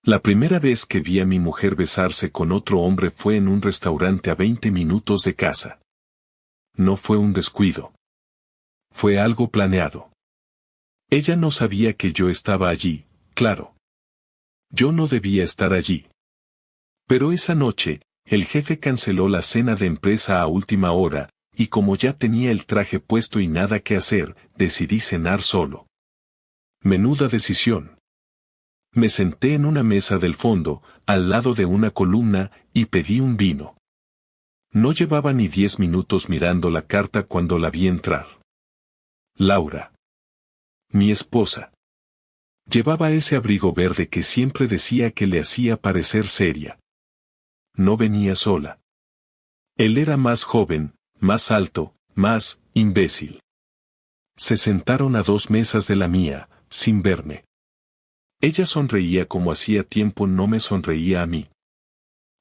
La primera vez que vi a mi mujer besarse con otro hombre fue en un restaurante a 20 minutos de casa. No fue un descuido. Fue algo planeado. Ella no sabía que yo estaba allí, claro. Yo no debía estar allí. Pero esa noche, el jefe canceló la cena de empresa a última hora, y como ya tenía el traje puesto y nada que hacer, decidí cenar solo. Menuda decisión. Me senté en una mesa del fondo, al lado de una columna, y pedí un vino. No llevaba ni 10 minutos mirando la carta cuando la vi entrar. Laura. Mi esposa. Llevaba ese abrigo verde que siempre decía que le hacía parecer seria. No venía sola. Él era más joven, más alto, más imbécil. Se sentaron a 2 mesas de la mía, sin verme. Ella sonreía como hacía tiempo no me sonreía a mí.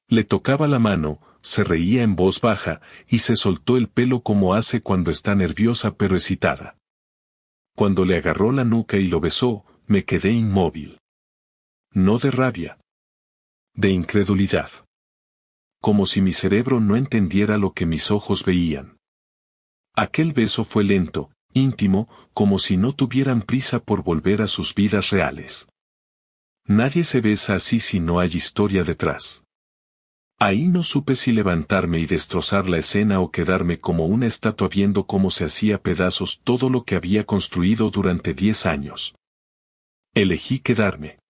Le tocaba la mano, se reía en voz baja, y se soltó el pelo como hace cuando está nerviosa pero excitada. Cuando le agarró la nuca y lo besó, me quedé inmóvil. No de rabia. De incredulidad. Como si mi cerebro no entendiera lo que mis ojos veían. Aquel beso fue lento, íntimo, como si no tuvieran prisa por volver a sus vidas reales. Nadie se besa así si no hay historia detrás. Ahí no supe si levantarme y destrozar la escena o quedarme como una estatua viendo cómo se hacía pedazos todo lo que había construido durante 10 años. Elegí quedarme.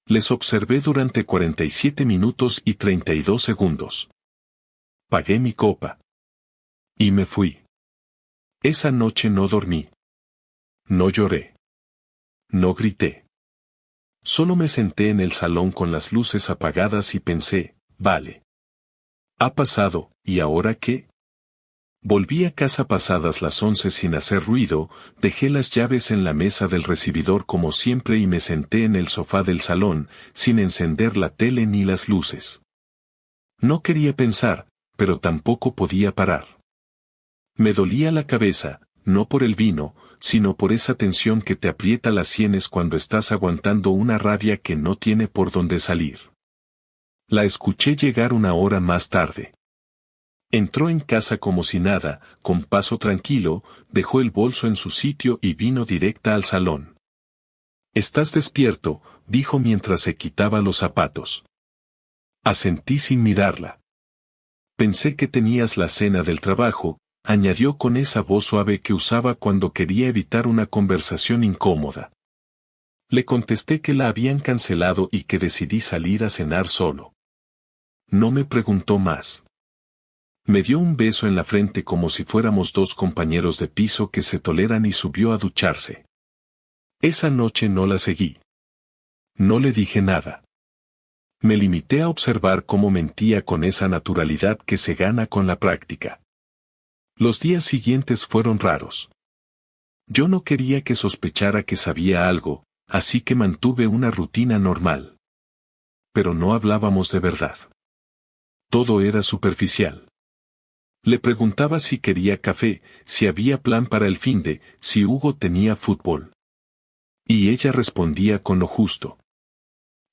Les observé durante 47 minutos y 32 segundos. Pagué mi copa. Y me fui. Esa noche no dormí. No lloré. No grité. Solo me senté en el salón con las luces apagadas y pensé, vale. Ha pasado, ¿y ahora qué? Volví a casa pasadas las 11 sin hacer ruido, dejé las llaves en la mesa del recibidor como siempre y me senté en el sofá del salón, sin encender la tele ni las luces. No quería pensar, pero tampoco podía parar. Me dolía la cabeza, no por el vino, sino por esa tensión que te aprieta las sienes cuando estás aguantando una rabia que no tiene por dónde salir. La escuché llegar 1 hora más tarde. Entró en casa como si nada, con paso tranquilo, dejó el bolso en su sitio y vino directa al salón. «¿Estás despierto?», dijo mientras se quitaba los zapatos. Asentí sin mirarla. «Pensé que tenías la cena del trabajo», añadió con esa voz suave que usaba cuando quería evitar una conversación incómoda. Le contesté que la habían cancelado y que decidí salir a cenar solo. No me preguntó más. Me dio un beso en la frente como si fuéramos 2 compañeros de piso que se toleran y subió a ducharse. Esa noche no la seguí. No le dije nada. Me limité a observar cómo mentía con esa naturalidad que se gana con la práctica. Los días siguientes fueron raros. Yo no quería que sospechara que sabía algo, así que mantuve una rutina normal. Pero no hablábamos de verdad. Todo era superficial. Le preguntaba si quería café, si había plan para el finde, si Hugo tenía fútbol. Y ella respondía con lo justo.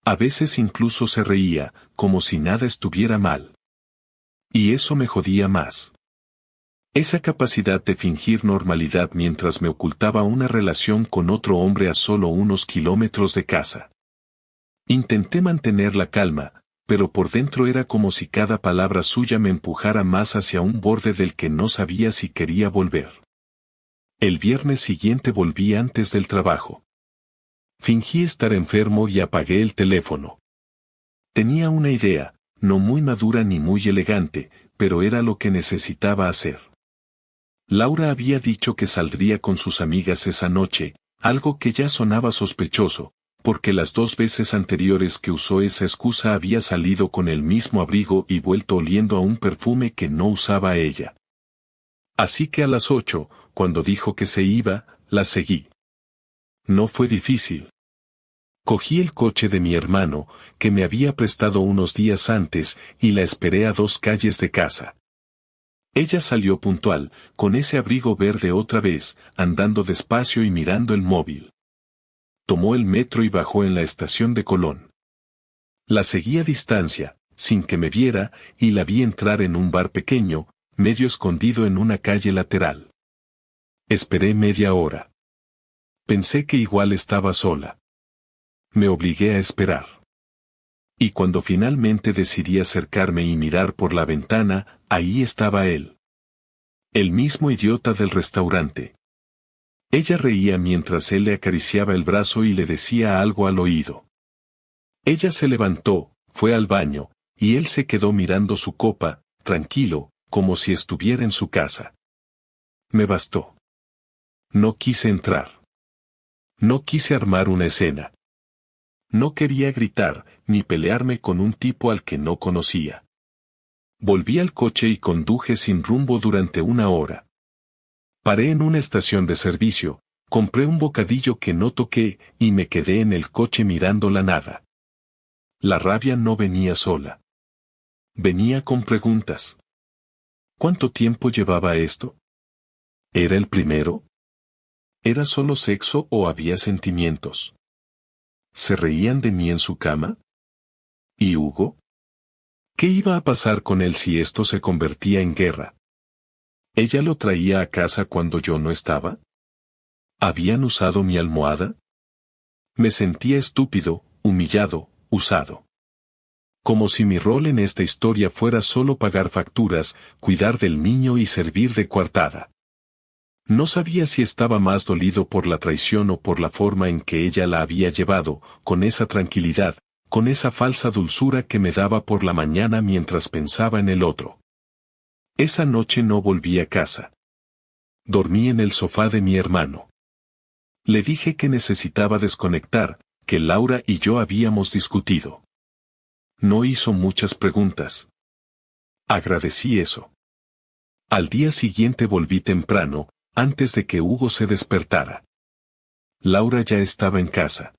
A veces incluso se reía, como si nada estuviera mal. Y eso me jodía más. Esa capacidad de fingir normalidad mientras me ocultaba una relación con otro hombre a solo unos kilómetros de casa. Intenté mantener la calma, pero por dentro era como si cada palabra suya me empujara más hacia un borde del que no sabía si quería volver. El viernes siguiente volví antes del trabajo. Fingí estar enfermo y apagué el teléfono. Tenía una idea, no muy madura ni muy elegante, pero era lo que necesitaba hacer. Laura había dicho que saldría con sus amigas esa noche, algo que ya sonaba sospechoso, porque las 2 veces anteriores que usó esa excusa había salido con el mismo abrigo y vuelto oliendo a un perfume que no usaba ella. Así que a las 8, cuando dijo que se iba, la seguí. No fue difícil. Cogí el coche de mi hermano, que me había prestado unos días antes, y la esperé a 2 calles de casa. Ella salió puntual, con ese abrigo verde otra vez, andando despacio y mirando el móvil. Tomó el metro y bajó en la estación de Colón. La seguí a distancia, sin que me viera, y la vi entrar en un bar pequeño, medio escondido en una calle lateral. Esperé media hora. Pensé que igual estaba sola. Me obligué a esperar. Y cuando finalmente decidí acercarme y mirar por la ventana, ahí estaba él. El mismo idiota del restaurante. Ella reía mientras él le acariciaba el brazo y le decía algo al oído. Ella se levantó, fue al baño, y él se quedó mirando su copa, tranquilo, como si estuviera en su casa. Me bastó. No quise entrar. No quise armar una escena. No quería gritar, ni pelearme con un tipo al que no conocía. Volví al coche y conduje sin rumbo durante una hora. Paré en una estación de servicio, compré un bocadillo que no toqué y me quedé en el coche mirando la nada. La rabia no venía sola. Venía con preguntas. ¿Cuánto tiempo llevaba esto? ¿Era el primero? ¿Era solo sexo o había sentimientos? ¿Se reían de mí en su cama? ¿Y Hugo? ¿Qué iba a pasar con él si esto se convertía en guerra? ¿Ella lo traía a casa cuando yo no estaba? ¿Habían usado mi almohada? Me sentía estúpido, humillado, usado. Como si mi rol en esta historia fuera solo pagar facturas, cuidar del niño y servir de coartada. No sabía si estaba más dolido por la traición o por la forma en que ella la había llevado, con esa tranquilidad, con esa falsa dulzura que me daba por la mañana mientras pensaba en el otro. Esa noche no volví a casa. Dormí en el sofá de mi hermano. Le dije que necesitaba desconectar, que Laura y yo habíamos discutido. No hizo muchas preguntas. Agradecí eso. Al día siguiente volví temprano, antes de que Hugo se despertara. Laura ya estaba en casa.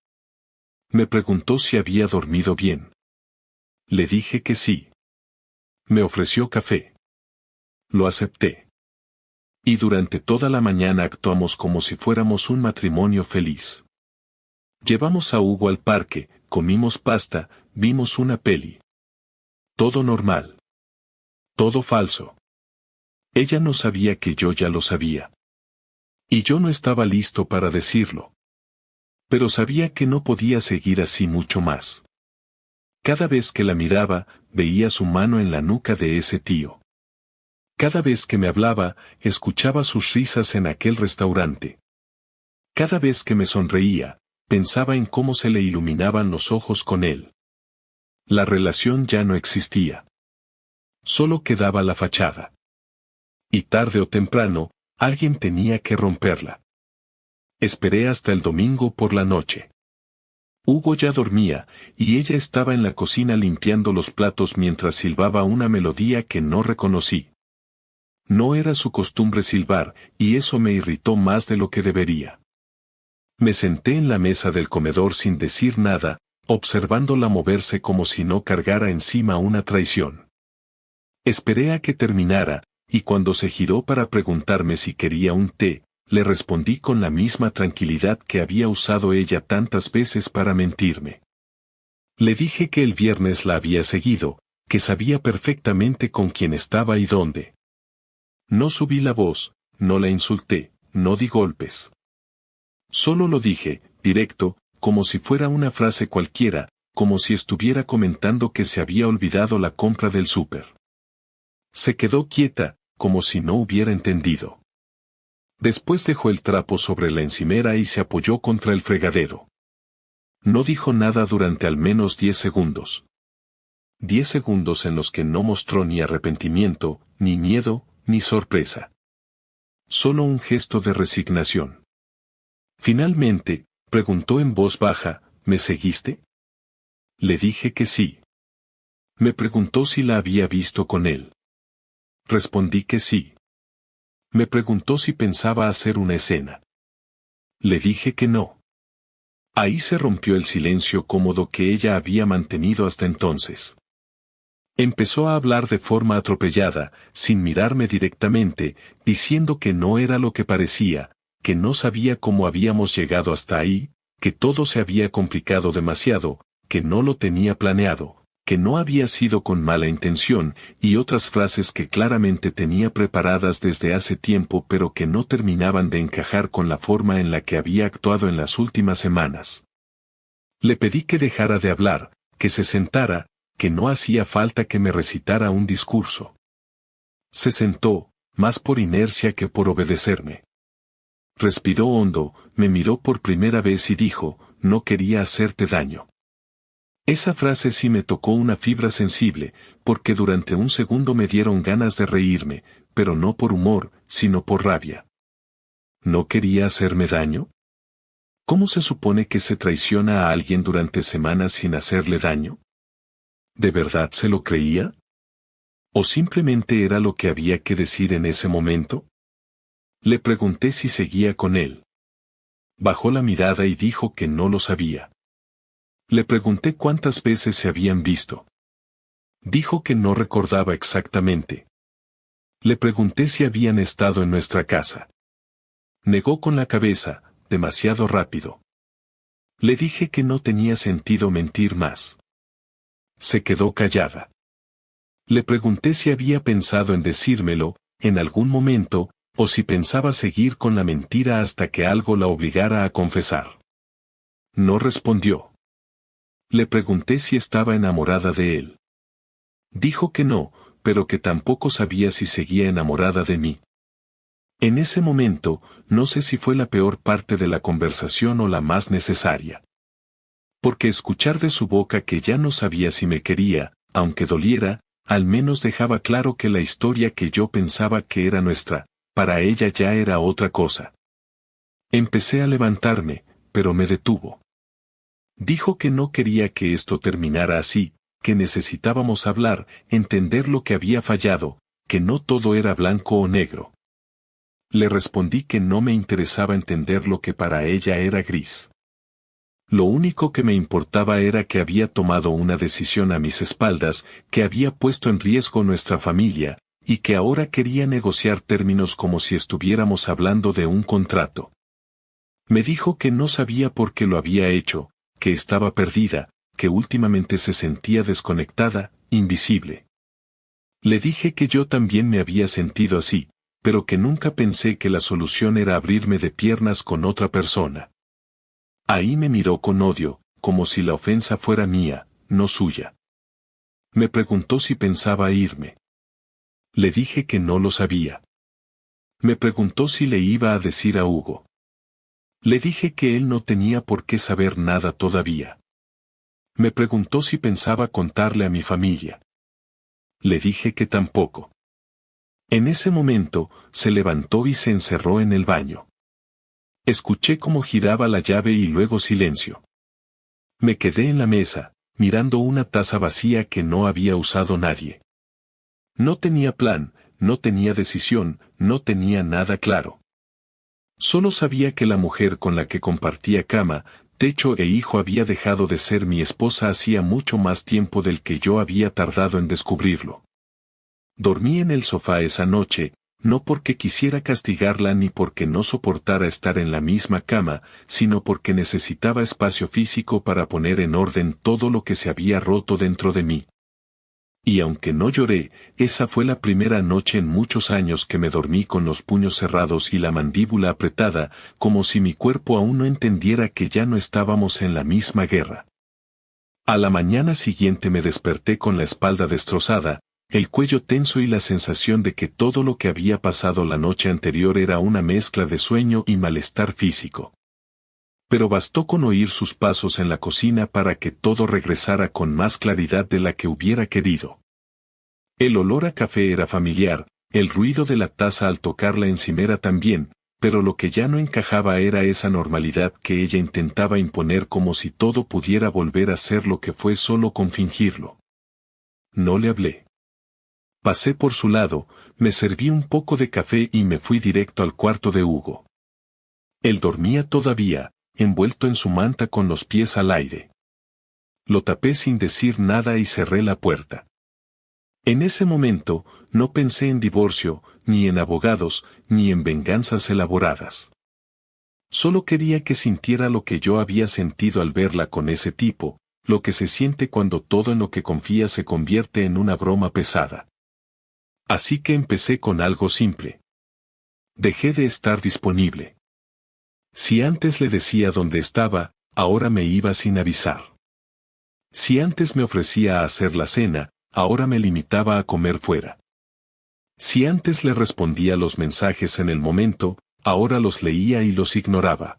Me preguntó si había dormido bien. Le dije que sí. Me ofreció café. Lo acepté. Y durante toda la mañana actuamos como si fuéramos un matrimonio feliz. Llevamos a Hugo al parque, comimos pasta, vimos una peli. Todo normal. Todo falso. Ella no sabía que yo ya lo sabía. Y yo no estaba listo para decirlo. Pero sabía que no podía seguir así mucho más. Cada vez que la miraba, veía su mano en la nuca de ese tío. Cada vez que me hablaba, escuchaba sus risas en aquel restaurante. Cada vez que me sonreía, pensaba en cómo se le iluminaban los ojos con él. La relación ya no existía. Solo quedaba la fachada. Y tarde o temprano, alguien tenía que romperla. Esperé hasta el domingo por la noche. Hugo ya dormía, y ella estaba en la cocina limpiando los platos mientras silbaba una melodía que no reconocí. No era su costumbre silbar, y eso me irritó más de lo que debería. Me senté en la mesa del comedor sin decir nada, observándola moverse como si no cargara encima una traición. Esperé a que terminara, y cuando se giró para preguntarme si quería un té, le respondí con la misma tranquilidad que había usado ella tantas veces para mentirme. Le dije que el viernes la había seguido, que sabía perfectamente con quién estaba y dónde. No subí la voz, no la insulté, no di golpes. Solo lo dije, directo, como si fuera una frase cualquiera, como si estuviera comentando que se había olvidado la compra del súper. Se quedó quieta, como si no hubiera entendido. Después dejó el trapo sobre la encimera y se apoyó contra el fregadero. No dijo nada durante al menos 10 segundos. 10 segundos en los que no mostró ni arrepentimiento, ni miedo, ni sorpresa. Solo un gesto de resignación. Finalmente, preguntó en voz baja, ¿me seguiste? Le dije que sí. Me preguntó si la había visto con él. Respondí que sí. Me preguntó si pensaba hacer una escena. Le dije que no. Ahí se rompió el silencio cómodo que ella había mantenido hasta entonces. Empezó a hablar de forma atropellada, sin mirarme directamente, diciendo que no era lo que parecía, que no sabía cómo habíamos llegado hasta ahí, que todo se había complicado demasiado, que no lo tenía planeado, que no había sido con mala intención, y otras frases que claramente tenía preparadas desde hace tiempo pero que no terminaban de encajar con la forma en la que había actuado en las últimas semanas. Le pedí que dejara de hablar, que se sentara, que no hacía falta que me recitara un discurso. Se sentó, más por inercia que por obedecerme. Respiró hondo, me miró por primera vez y dijo, no quería hacerte daño. Esa frase sí me tocó una fibra sensible, porque durante un segundo me dieron ganas de reírme, pero no por humor, sino por rabia. ¿No quería hacerme daño? ¿Cómo se supone que se traiciona a alguien durante semanas sin hacerle daño? ¿De verdad se lo creía? ¿O simplemente era lo que había que decir en ese momento? Le pregunté si seguía con él. Bajó la mirada y dijo que no lo sabía. Le pregunté cuántas veces se habían visto. Dijo que no recordaba exactamente. Le pregunté si habían estado en nuestra casa. Negó con la cabeza, demasiado rápido. Le dije que no tenía sentido mentir más. Se quedó callada. Le pregunté si había pensado en decírmelo, en algún momento, o si pensaba seguir con la mentira hasta que algo la obligara a confesar. No respondió. Le pregunté si estaba enamorada de él. Dijo que no, pero que tampoco sabía si seguía enamorada de mí. En ese momento, no sé si fue la peor parte de la conversación o la más necesaria. Porque escuchar de su boca que ya no sabía si me quería, aunque doliera, al menos dejaba claro que la historia que yo pensaba que era nuestra, para ella ya era otra cosa. Empecé a levantarme, pero me detuvo. Dijo que no quería que esto terminara así, que necesitábamos hablar, entender lo que había fallado, que no todo era blanco o negro. Le respondí que no me interesaba entender lo que para ella era gris. Lo único que me importaba era que había tomado una decisión a mis espaldas, que había puesto en riesgo nuestra familia, y que ahora quería negociar términos como si estuviéramos hablando de un contrato. Me dijo que no sabía por qué lo había hecho, que estaba perdida, que últimamente se sentía desconectada, invisible. Le dije que yo también me había sentido así, pero que nunca pensé que la solución era abrirme de piernas con otra persona. Ahí me miró con odio, como si la ofensa fuera mía, no suya. Me preguntó si pensaba irme. Le dije que no lo sabía. Me preguntó si le iba a decir a Hugo. Le dije que él no tenía por qué saber nada todavía. Me preguntó si pensaba contarle a mi familia. Le dije que tampoco. En ese momento, se levantó y se encerró en el baño. Escuché cómo giraba la llave y luego silencio. Me quedé en la mesa, mirando una taza vacía que no había usado nadie. No tenía plan, no tenía decisión, no tenía nada claro. Solo sabía que la mujer con la que compartía cama, techo e hijo había dejado de ser mi esposa hacía mucho más tiempo del que yo había tardado en descubrirlo. Dormí en el sofá esa noche, no porque quisiera castigarla ni porque no soportara estar en la misma cama, sino porque necesitaba espacio físico para poner en orden todo lo que se había roto dentro de mí. Y aunque no lloré, esa fue la primera noche en muchos años que me dormí con los puños cerrados y la mandíbula apretada, como si mi cuerpo aún no entendiera que ya no estábamos en la misma guerra. A la mañana siguiente me desperté con la espalda destrozada, el cuello tenso y la sensación de que todo lo que había pasado la noche anterior era una mezcla de sueño y malestar físico. Pero bastó con oír sus pasos en la cocina para que todo regresara con más claridad de la que hubiera querido. El olor a café era familiar, el ruido de la taza al tocar la encimera también, pero lo que ya no encajaba era esa normalidad que ella intentaba imponer como si todo pudiera volver a ser lo que fue solo con fingirlo. No le hablé. Pasé por su lado, me serví un poco de café y me fui directo al cuarto de Hugo. Él dormía todavía, envuelto en su manta con los pies al aire. Lo tapé sin decir nada y cerré la puerta. En ese momento, no pensé en divorcio, ni en abogados, ni en venganzas elaboradas. Solo quería que sintiera lo que yo había sentido al verla con ese tipo, lo que se siente cuando todo en lo que confía se convierte en una broma pesada. Así que empecé con algo simple. Dejé de estar disponible. Si antes le decía dónde estaba, ahora me iba sin avisar. Si antes me ofrecía a hacer la cena, ahora me limitaba a comer fuera. Si antes le respondía los mensajes en el momento, ahora los leía y los ignoraba.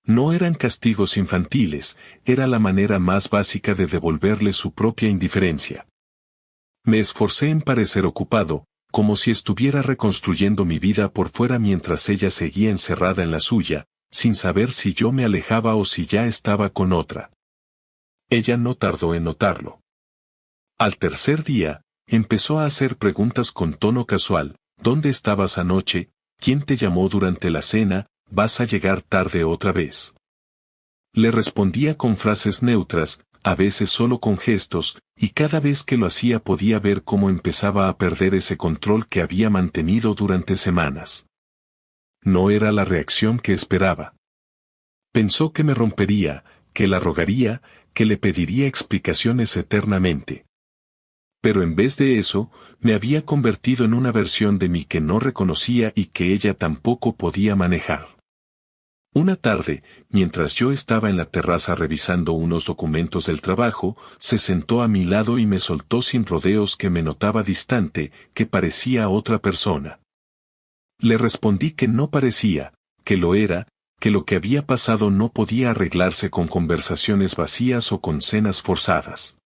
No eran castigos infantiles, era la manera más básica de devolverle su propia indiferencia. Me esforcé en parecer ocupado, como si estuviera reconstruyendo mi vida por fuera mientras ella seguía encerrada en la suya, sin saber si yo me alejaba o si ya estaba con otra. Ella no tardó en notarlo. Al tercer día, empezó a hacer preguntas con tono casual: ¿dónde estabas anoche? ¿Quién te llamó durante la cena? ¿Vas a llegar tarde otra vez? Le respondía con frases neutras, a veces solo con gestos, y cada vez que lo hacía podía ver cómo empezaba a perder ese control que había mantenido durante semanas. No era la reacción que esperaba. Pensó que me rompería, que la rogaría, que le pediría explicaciones eternamente. Pero en vez de eso, me había convertido en una versión de mí que no reconocía y que ella tampoco podía manejar. Una tarde, mientras yo estaba en la terraza revisando unos documentos del trabajo, se sentó a mi lado y me soltó sin rodeos que me notaba distante, que parecía otra persona. Le respondí que no parecía, que lo era, que lo que había pasado no podía arreglarse con conversaciones vacías o con cenas forzadas.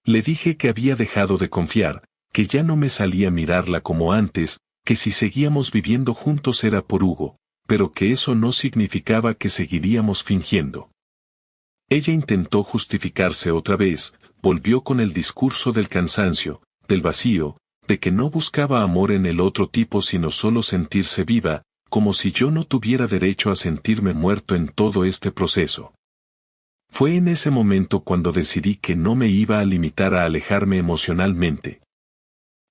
Le dije que había dejado de confiar, que ya no me salía mirarla como antes, que si seguíamos viviendo juntos era por Hugo, pero que eso no significaba que seguiríamos fingiendo. Ella intentó justificarse otra vez, volvió con el discurso del cansancio, del vacío, de que no buscaba amor en el otro tipo sino solo sentirse viva, como si yo no tuviera derecho a sentirme muerto en todo este proceso. Fue en ese momento cuando decidí que no me iba a limitar a alejarme emocionalmente.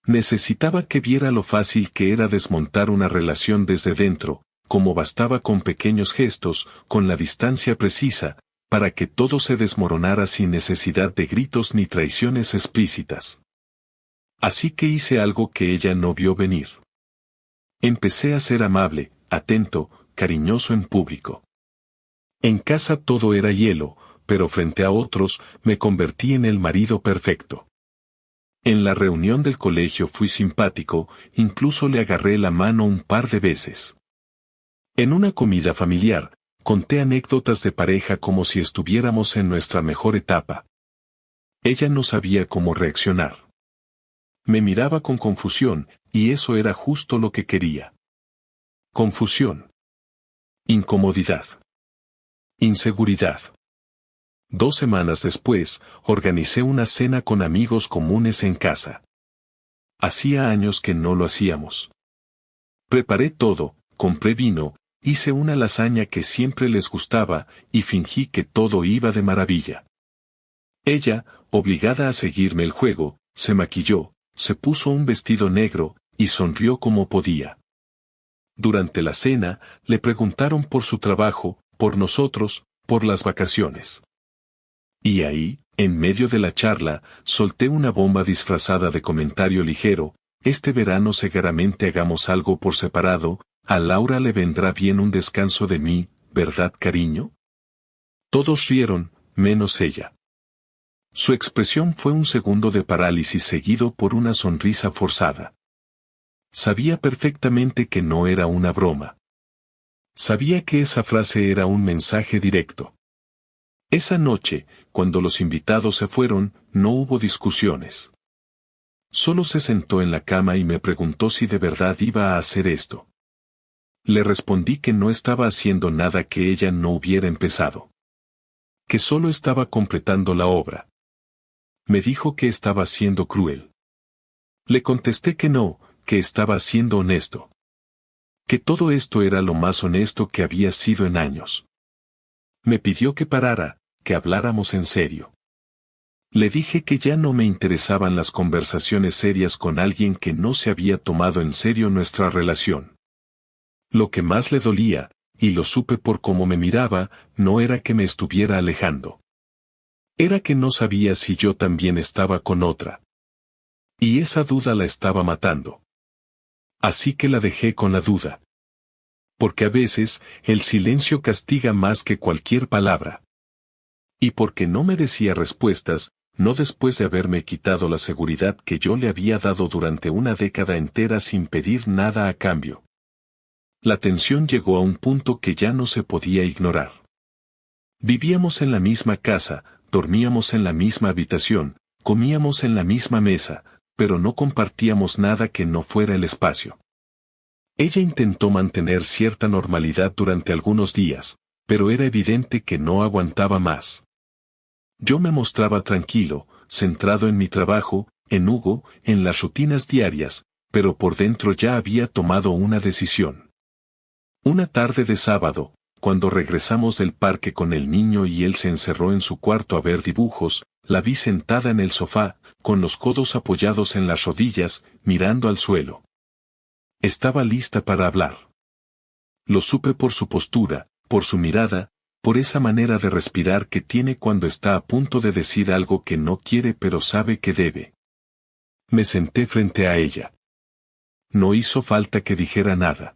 Necesitaba que viera lo fácil que era desmontar una relación desde dentro, como bastaba con pequeños gestos, con la distancia precisa, para que todo se desmoronara sin necesidad de gritos ni traiciones explícitas. Así que hice algo que ella no vio venir. Empecé a ser amable, atento, cariñoso en público. En casa todo era hielo, pero frente a otros, me convertí en el marido perfecto. En la reunión del colegio fui simpático, incluso le agarré la mano un par de veces. En una comida familiar, conté anécdotas de pareja como si estuviéramos en nuestra mejor etapa. Ella no sabía cómo reaccionar. Me miraba con confusión, y eso era justo lo que quería. Confusión. Incomodidad. Inseguridad. 2 semanas después, organicé una cena con amigos comunes en casa. Hacía años que no lo hacíamos. Preparé todo, compré vino, hice una lasaña que siempre les gustaba, y fingí que todo iba de maravilla. Ella, obligada a seguirme el juego, se maquilló, se puso un vestido negro, y sonrió como podía. Durante la cena, le preguntaron por su trabajo, por nosotros, por las vacaciones. Y ahí, en medio de la charla, solté una bomba disfrazada de comentario ligero: este verano seguramente hagamos algo por separado, a Laura le vendrá bien un descanso de mí, ¿verdad, cariño? Todos rieron, menos ella. Su expresión fue un segundo de parálisis seguido por una sonrisa forzada. Sabía perfectamente que no era una broma. Sabía que esa frase era un mensaje directo. Esa noche, cuando los invitados se fueron, no hubo discusiones. Solo se sentó en la cama y me preguntó si de verdad iba a hacer esto. Le respondí que no estaba haciendo nada que ella no hubiera empezado. Que solo estaba completando la obra. Me dijo que estaba siendo cruel. Le contesté que no, que estaba siendo honesto. Que todo esto era lo más honesto que había sido en años. Me pidió que parara, que habláramos en serio. Le dije que ya no me interesaban las conversaciones serias con alguien que no se había tomado en serio nuestra relación. Lo que más le dolía, y lo supe por cómo me miraba, no era que me estuviera alejando. Era que no sabía si yo también estaba con otra. Y esa duda la estaba matando. Así que la dejé con la duda. Porque a veces, el silencio castiga más que cualquier palabra. Y porque no me decía respuestas, no después de haberme quitado la seguridad que yo le había dado durante una década entera sin pedir nada a cambio. La tensión llegó a un punto que ya no se podía ignorar. Vivíamos en la misma casa, dormíamos en la misma habitación, comíamos en la misma mesa, pero no compartíamos nada que no fuera el espacio. Ella intentó mantener cierta normalidad durante algunos días, pero era evidente que no aguantaba más. Yo me mostraba tranquilo, centrado en mi trabajo, en Hugo, en las rutinas diarias, pero por dentro ya había tomado una decisión. Una tarde de sábado, cuando regresamos del parque con el niño y él se encerró en su cuarto a ver dibujos, la vi sentada en el sofá, con los codos apoyados en las rodillas, mirando al suelo. Estaba lista para hablar. Lo supe por su postura, por su mirada, por esa manera de respirar que tiene cuando está a punto de decir algo que no quiere pero sabe que debe. Me senté frente a ella. No hizo falta que dijera nada.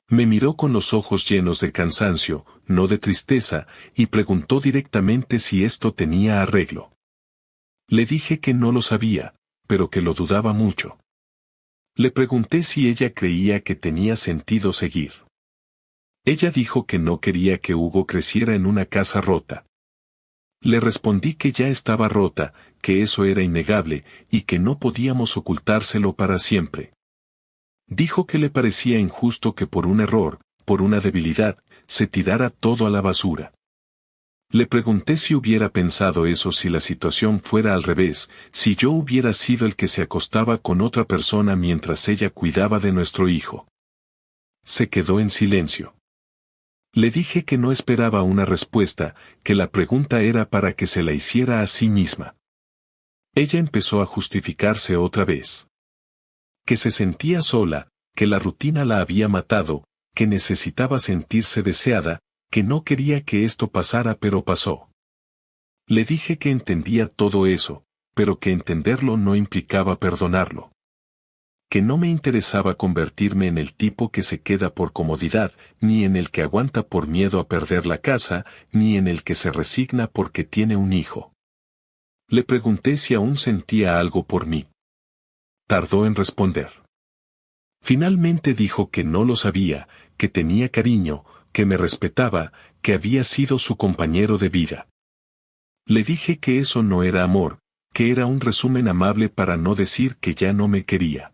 Me miró con los ojos llenos de cansancio, no de tristeza, y preguntó directamente si esto tenía arreglo. Le dije que no lo sabía, pero que lo dudaba mucho. Le pregunté si ella creía que tenía sentido seguir. Ella dijo que no quería que Hugo creciera en una casa rota. Le respondí que ya estaba rota, que eso era innegable, y que no podíamos ocultárselo para siempre. Dijo que le parecía injusto que por un error, por una debilidad, se tirara todo a la basura. Le pregunté si hubiera pensado eso si la situación fuera al revés, si yo hubiera sido el que se acostaba con otra persona mientras ella cuidaba de nuestro hijo. Se quedó en silencio. Le dije que no esperaba una respuesta, que la pregunta era para que se la hiciera a sí misma. Ella empezó a justificarse otra vez. Que se sentía sola, que la rutina la había matado, que necesitaba sentirse deseada, que no quería que esto pasara pero pasó. Le dije que entendía todo eso, pero que entenderlo no implicaba perdonarlo. Que no me interesaba convertirme en el tipo que se queda por comodidad, ni en el que aguanta por miedo a perder la casa, ni en el que se resigna porque tiene un hijo. Le pregunté si aún sentía algo por mí. Tardó en responder. Finalmente dijo que no lo sabía, que tenía cariño, que me respetaba, que había sido su compañero de vida. Le dije que eso no era amor, que era un resumen amable para no decir que ya no me quería.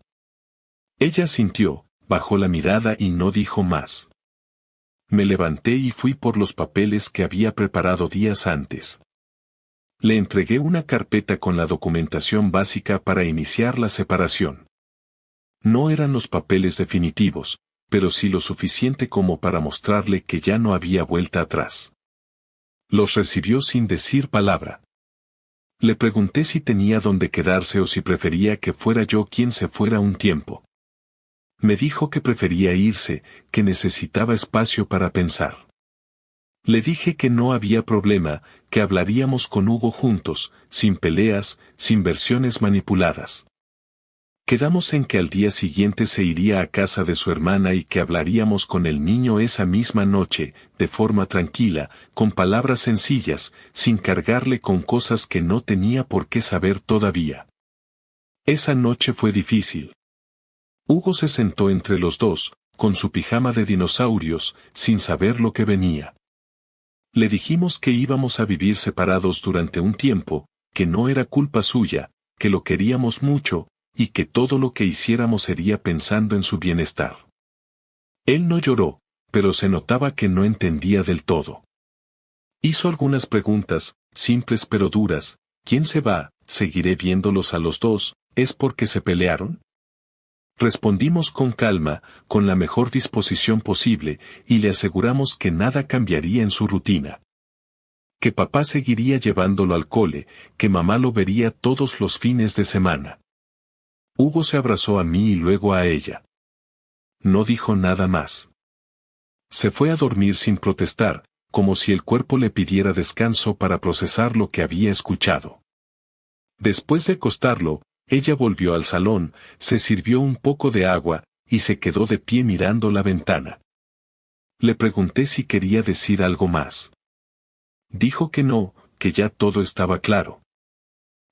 Ella sintió, bajó la mirada y no dijo más. Me levanté y fui por los papeles que había preparado días antes. Le entregué una carpeta con la documentación básica para iniciar la separación. No eran los papeles definitivos, pero sí lo suficiente como para mostrarle que ya no había vuelta atrás. Los recibió sin decir palabra. Le pregunté si tenía dónde quedarse o si prefería que fuera yo quien se fuera un tiempo. Me dijo que prefería irse, que necesitaba espacio para pensar. Le dije que no había problema, que hablaríamos con Hugo juntos, sin peleas, sin versiones manipuladas. Quedamos en que al día siguiente se iría a casa de su hermana y que hablaríamos con el niño esa misma noche, de forma tranquila, con palabras sencillas, sin cargarle con cosas que no tenía por qué saber todavía. Esa noche fue difícil. Hugo se sentó entre los dos, con su pijama de dinosaurios, sin saber lo que venía. Le dijimos que íbamos a vivir separados durante un tiempo, que no era culpa suya, que lo queríamos mucho, y que todo lo que hiciéramos sería pensando en su bienestar. Él no lloró, pero se notaba que no entendía del todo. Hizo algunas preguntas, simples pero duras. ¿Quién se va? ¿Seguiré viéndolos a los dos? ¿Es porque se pelearon? Respondimos con calma, con la mejor disposición posible, y le aseguramos que nada cambiaría en su rutina. Que papá seguiría llevándolo al cole, que mamá lo vería todos los fines de semana. Hugo se abrazó a mí y luego a ella. No dijo nada más. Se fue a dormir sin protestar, como si el cuerpo le pidiera descanso para procesar lo que había escuchado. Después de acostarlo, ella volvió al salón, se sirvió un poco de agua, y se quedó de pie mirando la ventana. Le pregunté si quería decir algo más. Dijo que no, que ya todo estaba claro.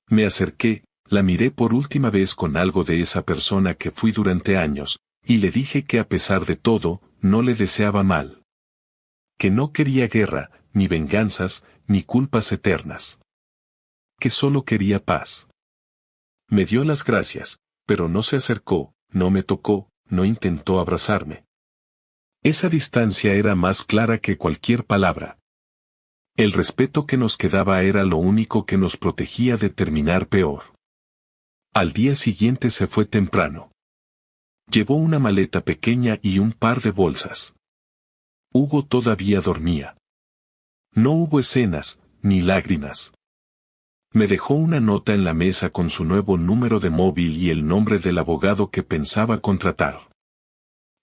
Me acerqué, la miré por última vez con algo de esa persona que fui durante años, y le dije que a pesar de todo, no le deseaba mal. Que no quería guerra, ni venganzas, ni culpas eternas. Que solo quería paz. Me dio las gracias, pero no se acercó, no me tocó, no intentó abrazarme. Esa distancia era más clara que cualquier palabra. El respeto que nos quedaba era lo único que nos protegía de terminar peor. Al día siguiente se fue temprano. Llevó una maleta pequeña y un par de bolsas. Hugo todavía dormía. No hubo escenas, ni lágrimas. Me dejó una nota en la mesa con su nuevo número de móvil y el nombre del abogado que pensaba contratar.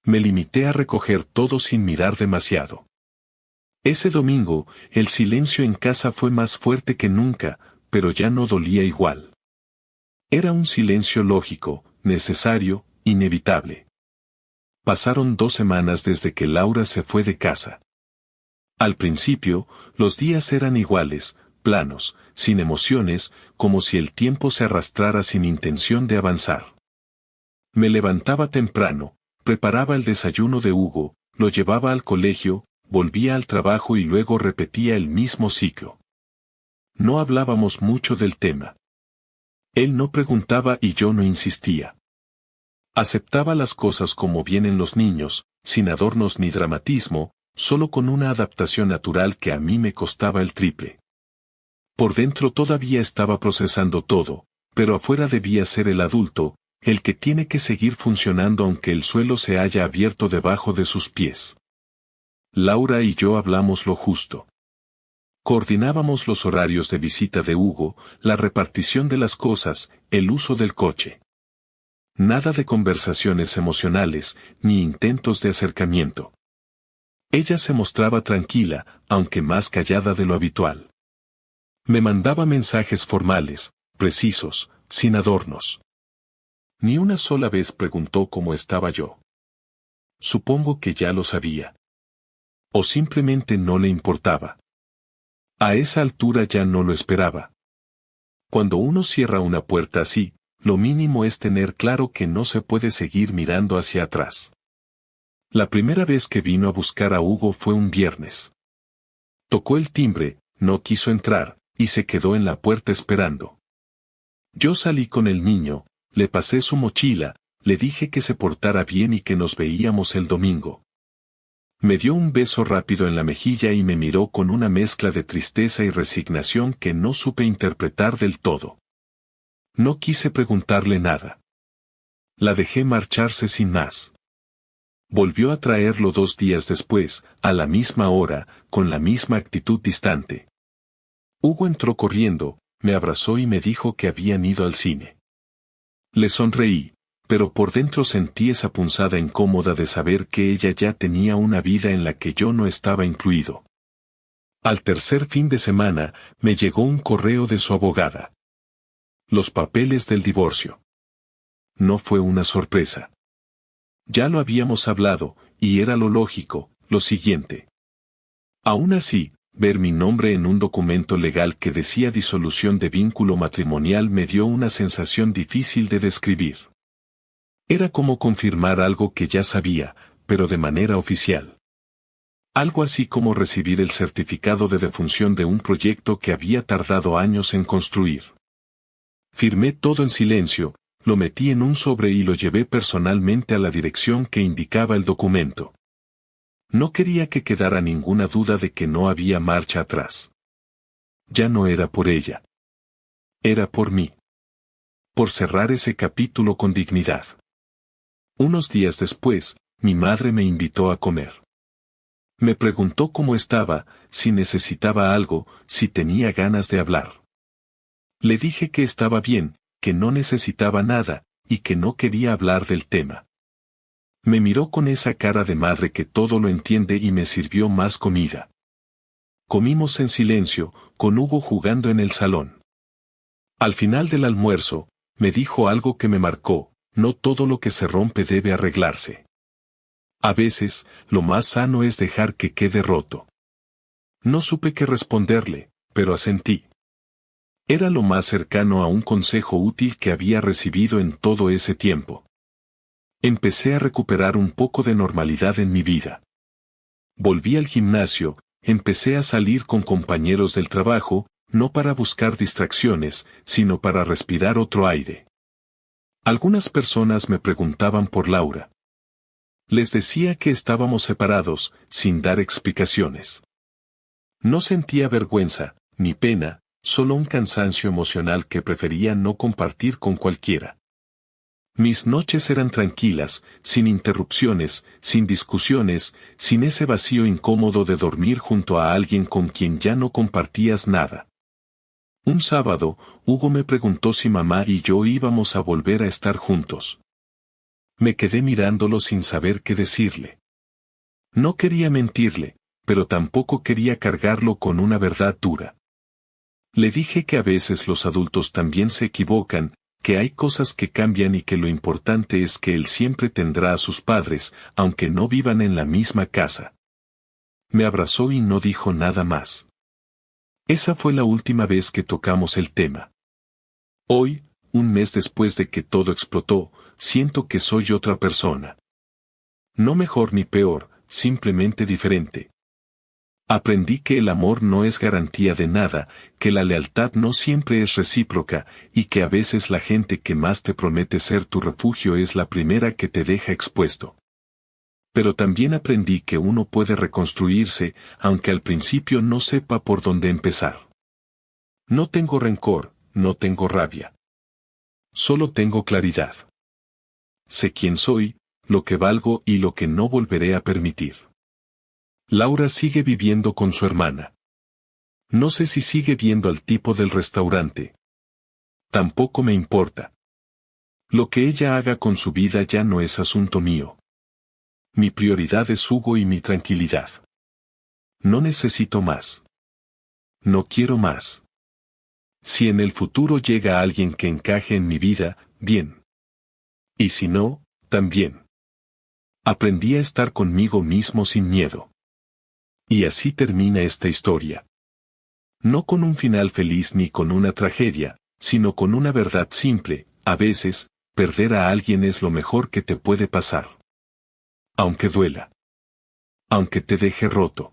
Me limité a recoger todo sin mirar demasiado. Ese domingo, el silencio en casa fue más fuerte que nunca, pero ya no dolía igual. Era un silencio lógico, necesario, inevitable. Pasaron 2 semanas desde que Laura se fue de casa. Al principio, los días eran iguales, planos, sin emociones, como si el tiempo se arrastrara sin intención de avanzar. Me levantaba temprano, preparaba el desayuno de Hugo, lo llevaba al colegio, volvía al trabajo y luego repetía el mismo ciclo. No hablábamos mucho del tema. Él no preguntaba y yo no insistía. Aceptaba las cosas como vienen los niños, sin adornos ni dramatismo, solo con una adaptación natural que a mí me costaba el triple. Por dentro todavía estaba procesando todo, pero afuera debía ser el adulto, el que tiene que seguir funcionando aunque el suelo se haya abierto debajo de sus pies. Laura y yo hablamos lo justo. Coordinábamos los horarios de visita de Hugo, la repartición de las cosas, el uso del coche. Nada de conversaciones emocionales, ni intentos de acercamiento. Ella se mostraba tranquila, aunque más callada de lo habitual. Me mandaba mensajes formales, precisos, sin adornos. Ni una sola vez preguntó cómo estaba yo. Supongo que ya lo sabía. O simplemente no le importaba. A esa altura ya no lo esperaba. Cuando uno cierra una puerta así, lo mínimo es tener claro que no se puede seguir mirando hacia atrás. La primera vez que vino a buscar a Hugo fue un viernes. Tocó el timbre, no quiso entrar, y se quedó en la puerta esperando. Yo salí con el niño, le pasé su mochila, le dije que se portara bien y que nos veíamos el domingo. Me dio un beso rápido en la mejilla y me miró con una mezcla de tristeza y resignación que no supe interpretar del todo. No quise preguntarle nada. La dejé marcharse sin más. Volvió a traerlo 2 días después, a la misma hora, con la misma actitud distante. Hugo entró corriendo, me abrazó y me dijo que habían ido al cine. Le sonreí, pero por dentro sentí esa punzada incómoda de saber que ella ya tenía una vida en la que yo no estaba incluido. Al tercer fin de semana, me llegó un correo de su abogada. Los papeles del divorcio. No fue una sorpresa. Ya lo habíamos hablado, y era lo lógico, lo siguiente. Aún así, ver mi nombre en un documento legal que decía disolución de vínculo matrimonial me dio una sensación difícil de describir. Era como confirmar algo que ya sabía, pero de manera oficial. Algo así como recibir el certificado de defunción de un proyecto que había tardado años en construir. Firmé todo en silencio, lo metí en un sobre y lo llevé personalmente a la dirección que indicaba el documento. No quería que quedara ninguna duda de que no había marcha atrás. Ya no era por ella. Era por mí. Por cerrar ese capítulo con dignidad. Unos días después, mi madre me invitó a comer. Me preguntó cómo estaba, si necesitaba algo, si tenía ganas de hablar. Le dije que estaba bien, que no necesitaba nada, y que no quería hablar del tema. Me miró con esa cara de madre que todo lo entiende y me sirvió más comida. Comimos en silencio, con Hugo jugando en el salón. Al final del almuerzo, me dijo algo que me marcó: no todo lo que se rompe debe arreglarse. A veces, lo más sano es dejar que quede roto. No supe qué responderle, pero asentí. Era lo más cercano a un consejo útil que había recibido en todo ese tiempo. Empecé a recuperar un poco de normalidad en mi vida. Volví al gimnasio, empecé a salir con compañeros del trabajo, no para buscar distracciones, sino para respirar otro aire. Algunas personas me preguntaban por Laura. Les decía que estábamos separados, sin dar explicaciones. No sentía vergüenza, ni pena, solo un cansancio emocional que prefería no compartir con cualquiera. Mis noches eran tranquilas, sin interrupciones, sin discusiones, sin ese vacío incómodo de dormir junto a alguien con quien ya no compartías nada. Un sábado, Hugo me preguntó si mamá y yo íbamos a volver a estar juntos. Me quedé mirándolo sin saber qué decirle. No quería mentirle, pero tampoco quería cargarlo con una verdad dura. Le dije que a veces los adultos también se equivocan, que hay cosas que cambian y que lo importante es que él siempre tendrá a sus padres, aunque no vivan en la misma casa. Me abrazó y no dijo nada más. Esa fue la última vez que tocamos el tema. Hoy, un mes después de que todo explotó, siento que soy otra persona. No mejor ni peor, simplemente diferente. Aprendí que el amor no es garantía de nada, que la lealtad no siempre es recíproca, y que a veces la gente que más te promete ser tu refugio es la primera que te deja expuesto. Pero también aprendí que uno puede reconstruirse, aunque al principio no sepa por dónde empezar. No tengo rencor, no tengo rabia. Solo tengo claridad. Sé quién soy, lo que valgo y lo que no volveré a permitir. Laura sigue viviendo con su hermana. No sé si sigue viendo al tipo del restaurante. Tampoco me importa. Lo que ella haga con su vida ya no es asunto mío. Mi prioridad es Hugo y mi tranquilidad. No necesito más. No quiero más. Si en el futuro llega alguien que encaje en mi vida, bien. Y si no, también. Aprendí a estar conmigo mismo sin miedo. Y así termina esta historia. No con un final feliz ni con una tragedia, sino con una verdad simple: a veces, perder a alguien es lo mejor que te puede pasar. Aunque duela. Aunque te deje roto.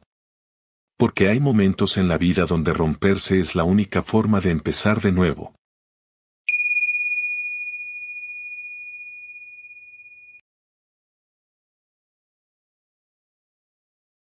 Porque hay momentos en la vida donde romperse es la única forma de empezar de nuevo.